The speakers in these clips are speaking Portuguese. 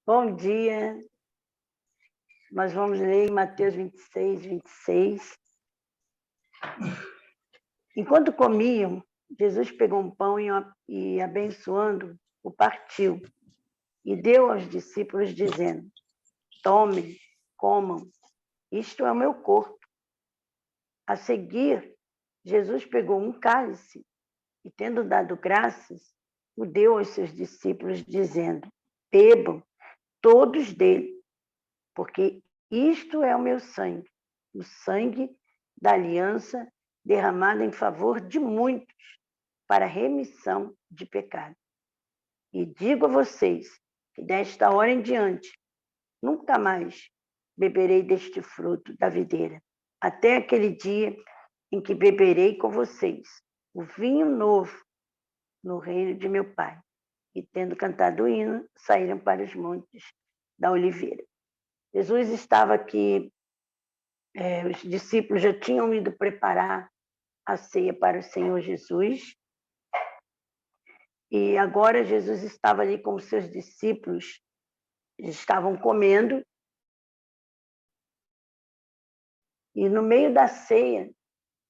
Bom dia. Nós vamos ler em Mateus 26. Enquanto comiam, Jesus pegou um pão e abençoando, o partiu e deu aos discípulos, dizendo: tomem, comam, isto é o meu corpo. A seguir, Jesus pegou um cálice e, tendo dado graças, o deu aos seus discípulos, dizendo: bebam todos dele, porque isto é o meu sangue, o sangue da aliança derramado em favor de muitos para remissão de pecado. E digo a vocês que desta hora em diante nunca mais beberei deste fruto da videira, até aquele dia em que beberei com vocês o vinho novo no reino de meu Pai. E tendo cantado o hino, saíram para os montes da Oliveira. Jesus estava aqui, os discípulos já tinham ido preparar a ceia para o Senhor Jesus, e agora Jesus estava ali com os seus discípulos, eles estavam comendo, e no meio da ceia,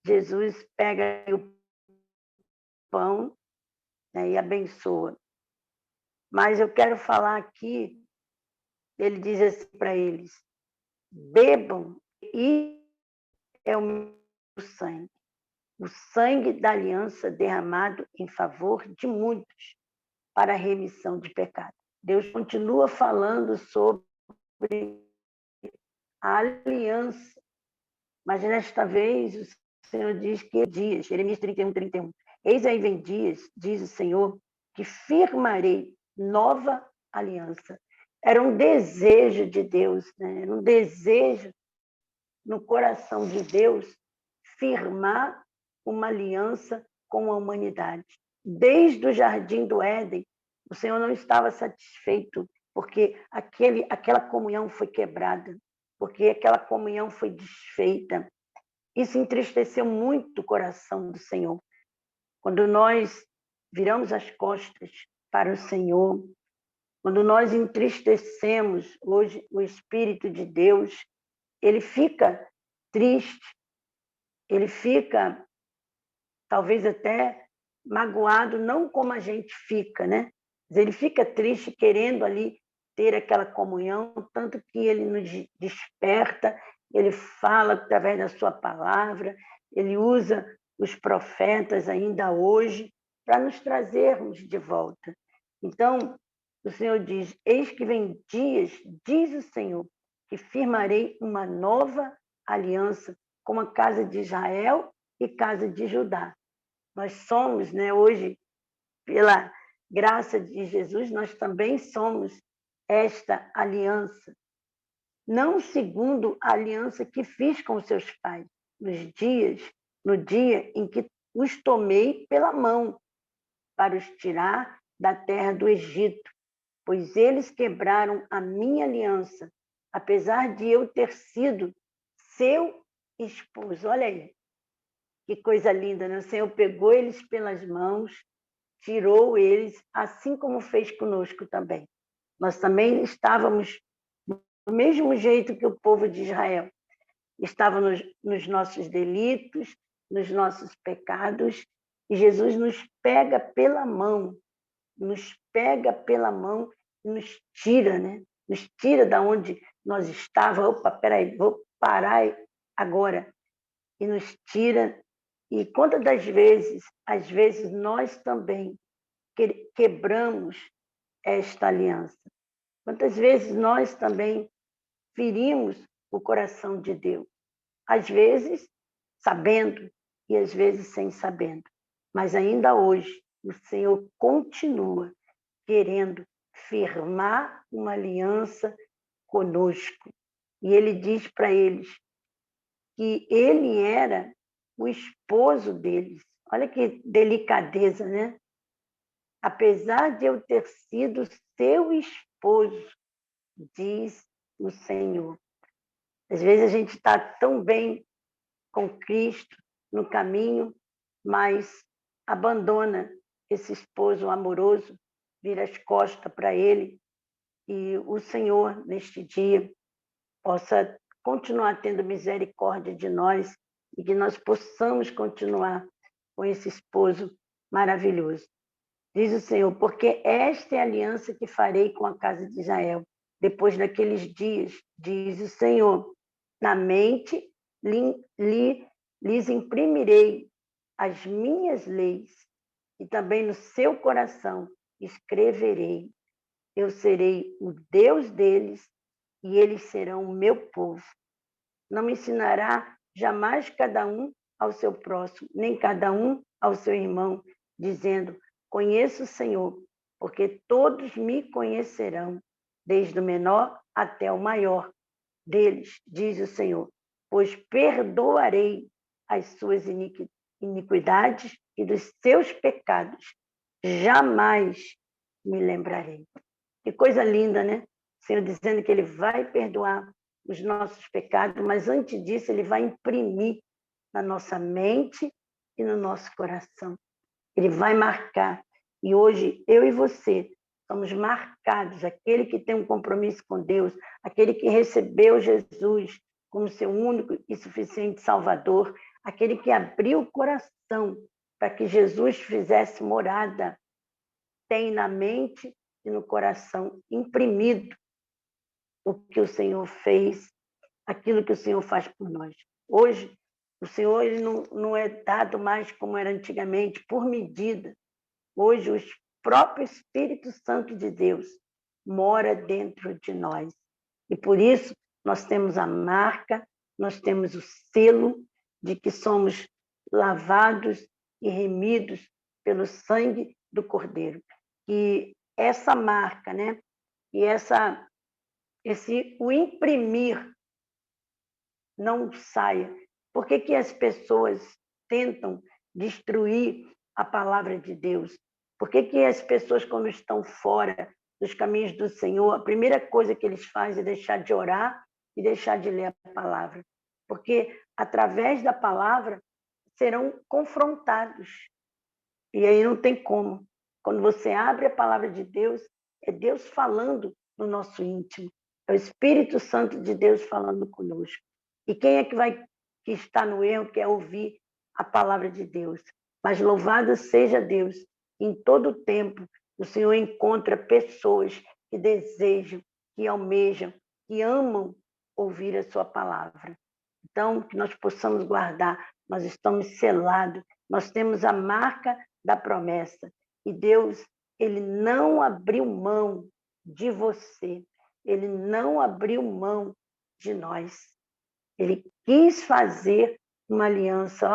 Jesus pega o pão, né, e abençoa. Mas eu quero falar aqui, ele diz assim para eles: bebam, e é o meu sangue, o sangue da aliança derramado em favor de muitos para a remissão de pecado. Deus continua falando sobre a aliança, mas desta vez o Senhor diz que dias, Jeremias 31. Eis aí vem dias, diz o Senhor, que firmarei nova aliança. Era um desejo de Deus, né? Era um desejo no coração de Deus firmar uma aliança com a humanidade. Desde o jardim do Éden, o Senhor não estava satisfeito, porque aquela comunhão foi quebrada, porque aquela comunhão foi desfeita. Isso entristeceu muito o coração do Senhor. Quando nós viramos as costas para o Senhor, quando nós entristecemos hoje o Espírito de Deus, ele fica triste, ele fica talvez até magoado, não como a gente fica, né? Mas ele fica triste querendo ali ter aquela comunhão, tanto que ele nos desperta, ele fala através da sua palavra, ele usa os profetas ainda hoje para nos trazermos de volta. Então, o Senhor diz: eis que vem dias, diz o Senhor, que firmarei uma nova aliança com a casa de Israel e casa de Judá. Nós somos, né, hoje, pela graça de Jesus, nós também somos esta aliança, não segundo a aliança que fiz com os seus pais, no dia em que os tomei pela mão para os tirar da terra do Egito, pois eles quebraram a minha aliança, apesar de eu ter sido seu esposo. Olha aí, que coisa linda, né? O Senhor pegou eles pelas mãos, tirou eles, assim como fez conosco também. Nós também estávamos do mesmo jeito que o povo de Israel. Estávamos nos nossos delitos, nos nossos pecados, e Jesus nos pega pela mão, e nos tira, né? Nos tira da onde nós estávamos. Opa, peraí, vou parar agora. E nos tira. E quantas das vezes, às vezes, nós também quebramos esta aliança? Quantas vezes nós também ferimos o coração de Deus? Às vezes, sabendo, e às vezes sem sabendo. Mas ainda hoje, o Senhor continua querendo firmar uma aliança conosco. E Ele diz para eles que Ele era o esposo deles. Olha que delicadeza, né? Apesar de eu ter sido seu esposo, diz o Senhor. Às vezes a gente está tão bem com Cristo no caminho, mas abandona esse esposo amoroso, vira as costas para ele e o Senhor, neste dia, possa continuar tendo misericórdia de nós e que nós possamos continuar com esse esposo maravilhoso. Diz o Senhor, porque esta é a aliança que farei com a casa de Israel. Depois daqueles dias, diz o Senhor, na mente lhes imprimirei as minhas leis e também no seu coração escreverei. Eu serei o Deus deles e eles serão o meu povo. Não me ensinará jamais cada um ao seu próximo, nem cada um ao seu irmão, dizendo, conheço o Senhor, porque todos me conhecerão, desde o menor até o maior deles, diz o Senhor, pois perdoarei as suas iniquidades e dos seus pecados. Jamais me lembrarei. Que coisa linda, né? O Senhor dizendo que Ele vai perdoar os nossos pecados, mas antes disso Ele vai imprimir na nossa mente e no nosso coração. Ele vai marcar. E hoje, eu e você somos marcados. Aquele que tem um compromisso com Deus, aquele que recebeu Jesus como seu único e suficiente Salvador, aquele que abriu o coração para que Jesus fizesse morada, tem na mente e no coração imprimido o que o Senhor fez, aquilo que o Senhor faz por nós. Hoje, o Senhor ele não é dado mais como era antigamente, por medida. Hoje, o próprio Espírito Santo de Deus mora dentro de nós. E por isso, nós temos a marca, nós temos o selo de que somos lavados e remidos pelo sangue do Cordeiro. E essa marca, né? E o imprimir não saia. Por que as pessoas tentam destruir a palavra de Deus? Por que as pessoas, quando estão fora dos caminhos do Senhor, a primeira coisa que eles fazem é deixar de orar e deixar de ler a palavra? Porque através da palavra serão confrontados. E aí não tem como. Quando você abre a palavra de Deus, é Deus falando no nosso íntimo. É o Espírito Santo de Deus falando conosco. E quem é que está no erro, quer ouvir a palavra de Deus? Mas louvado seja Deus, em todo o tempo o Senhor encontra pessoas que desejam, que almejam, que amam ouvir a sua palavra. Então, que nós possamos guardar, nós estamos selados, nós temos a marca da promessa. E Deus, Ele não abriu mão de você, Ele não abriu mão de nós. Ele quis fazer uma aliança.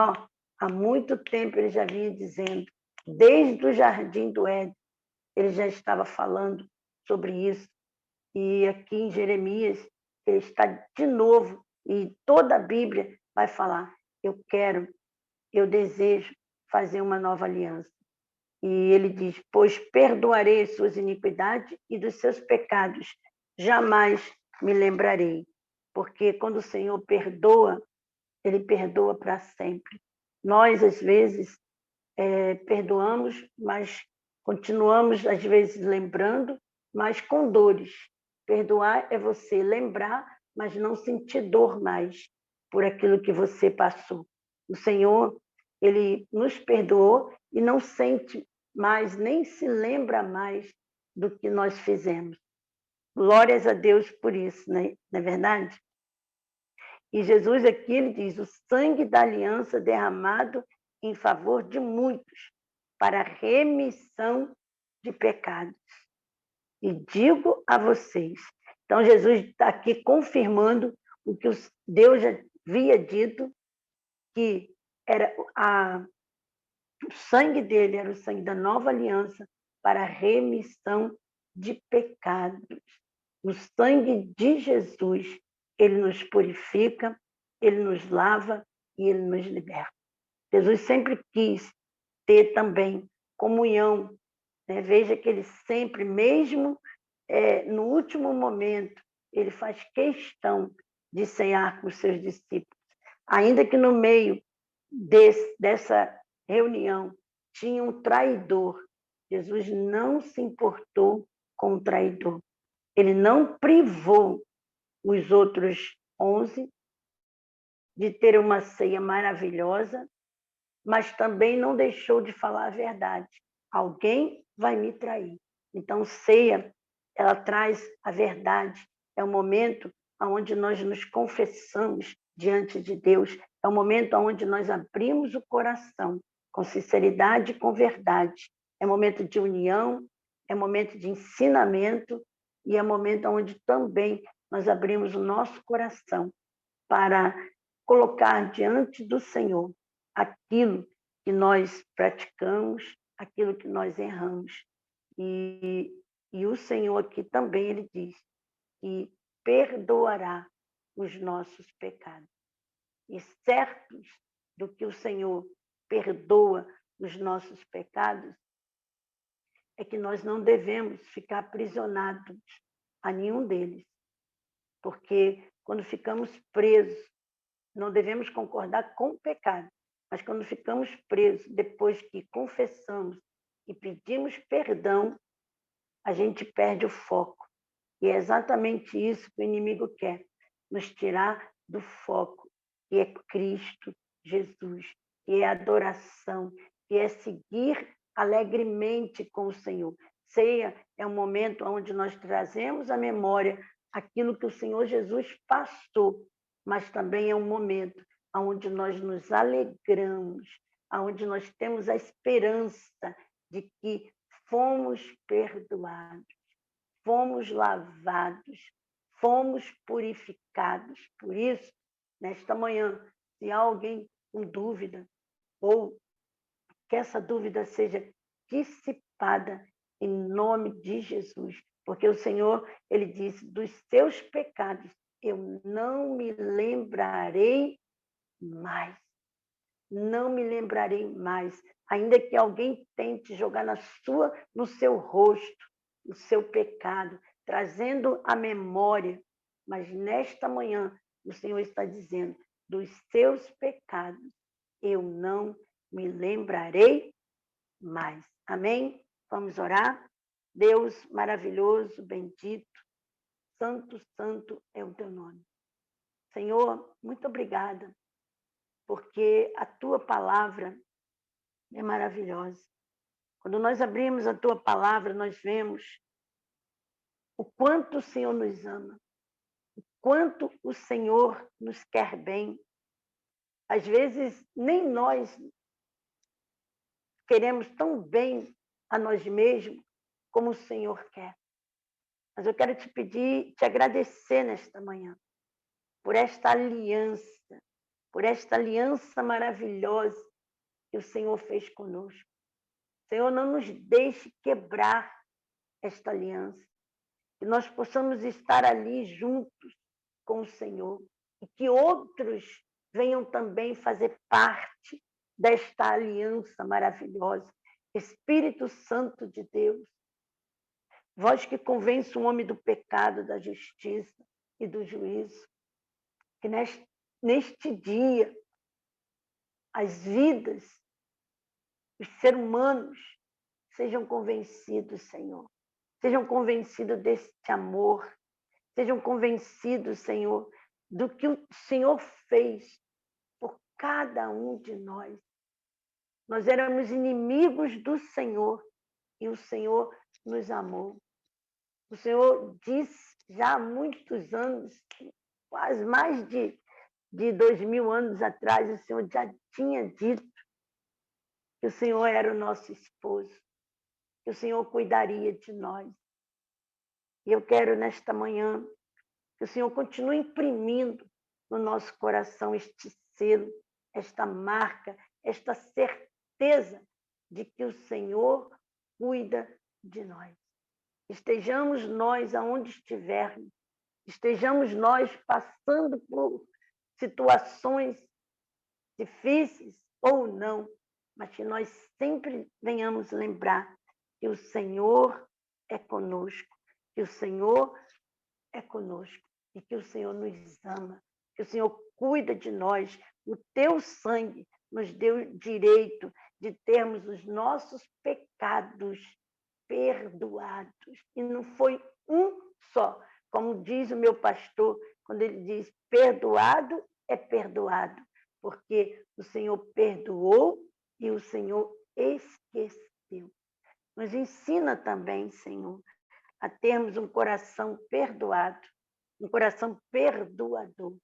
Há muito tempo Ele já vinha dizendo, desde o jardim do Éden, Ele já estava falando sobre isso. E aqui em Jeremias, Ele está de novo, e toda a Bíblia vai falar, eu desejo fazer uma nova aliança. E ele diz, pois perdoarei as suas iniquidades e dos seus pecados, jamais me lembrarei. Porque quando o Senhor perdoa, Ele perdoa para sempre. Nós, às vezes, perdoamos, mas continuamos, às vezes, lembrando, mas com dores. Perdoar é você lembrar, mas não sentir dor mais por aquilo que você passou. O Senhor, Ele nos perdoou e não sente mais, nem se lembra mais do que nós fizemos. Glórias a Deus por isso, né? Não é verdade? E Jesus aqui, ele diz, o sangue da aliança derramado em favor de muitos, para remissão de pecados. E digo a vocês, então Jesus está aqui confirmando o que Deus já havia dito, que era o sangue dele era o sangue da nova aliança para remissão de pecados. O sangue de Jesus, ele nos purifica, ele nos lava e ele nos liberta. Jesus sempre quis ter também comunhão, né? Veja que ele sempre, mesmo no último momento, ele faz questão de cear com os seus discípulos. Ainda que no meio dessa reunião tinha um traidor, Jesus não se importou com o traidor. Ele não privou os outros 11 de ter uma ceia maravilhosa, mas também não deixou de falar a verdade. Alguém vai me trair. Então, ceia, ela traz a verdade. É o momento onde nós nos confessamos diante de Deus. É o momento onde nós abrimos o coração com sinceridade e com verdade. É momento de união, é momento de ensinamento e é momento onde também nós abrimos o nosso coração para colocar diante do Senhor aquilo que nós praticamos, aquilo que nós erramos. E o Senhor aqui também, ele diz que perdoará os nossos pecados. E certos do que o Senhor perdoa os nossos pecados, é que nós não devemos ficar aprisionados a nenhum deles. Porque quando ficamos presos, não devemos concordar com o pecado, mas quando ficamos presos, depois que confessamos e pedimos perdão, a gente perde o foco. E é exatamente isso que o inimigo quer, nos tirar do foco, que é Cristo Jesus, que é adoração, que é seguir alegremente com o Senhor. Ceia é um momento onde nós trazemos à memória aquilo que o Senhor Jesus passou, mas também é um momento onde nós nos alegramos, onde nós temos a esperança de que fomos perdoados, fomos lavados, fomos purificados. Por isso, nesta manhã, se há alguém com dúvida, ou que essa dúvida seja dissipada em nome de Jesus, porque o Senhor, ele diz, dos seus pecados eu não me lembrarei mais. Não me lembrarei mais, ainda que alguém tente jogar no seu rosto o seu pecado, trazendo a memória, mas nesta manhã o Senhor está dizendo, dos seus pecados eu não me lembrarei mais. Amém? Vamos orar? Deus maravilhoso, bendito, santo, santo é o teu nome. Senhor, muito obrigada, porque a tua palavra é maravilhosa. Quando nós abrimos a tua palavra, nós vemos o quanto o Senhor nos ama, o quanto o Senhor nos quer bem. Às vezes, nem nós queremos tão bem a nós mesmos como o Senhor quer. Mas eu quero te pedir, te agradecer nesta manhã, por esta aliança maravilhosa que o Senhor fez conosco. Senhor, não nos deixe quebrar esta aliança, que nós possamos estar ali juntos com o Senhor e que outros venham também fazer parte desta aliança maravilhosa. Espírito Santo de Deus, vós que convence o homem do pecado, da justiça e do juízo, que neste dia as vidas, os seres humanos sejam convencidos, Senhor. Sejam convencidos deste amor. Sejam convencidos, Senhor, do que o Senhor fez por cada um de nós. Nós éramos inimigos do Senhor e o Senhor nos amou. O Senhor disse já há muitos anos, quase mais de 2000 anos atrás, o Senhor já tinha dito que o Senhor era o nosso esposo, que o Senhor cuidaria de nós. E eu quero, nesta manhã, que o Senhor continue imprimindo no nosso coração este selo, esta marca, esta certeza de que o Senhor cuida de nós. Estejamos nós aonde estivermos, estejamos nós passando por situações difíceis ou não, mas que nós sempre venhamos lembrar que o Senhor é conosco, que o Senhor é conosco e que o Senhor nos ama, que o Senhor cuida de nós. O teu sangue nos deu direito de termos os nossos pecados perdoados. E não foi um só. Como diz o meu pastor, quando ele diz perdoado, é perdoado. Porque o Senhor perdoou e o Senhor esqueceu. Nos ensina também, Senhor, a termos um coração perdoado, um coração perdoador.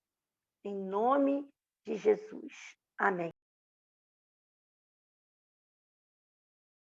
Em nome de Jesus. Amém.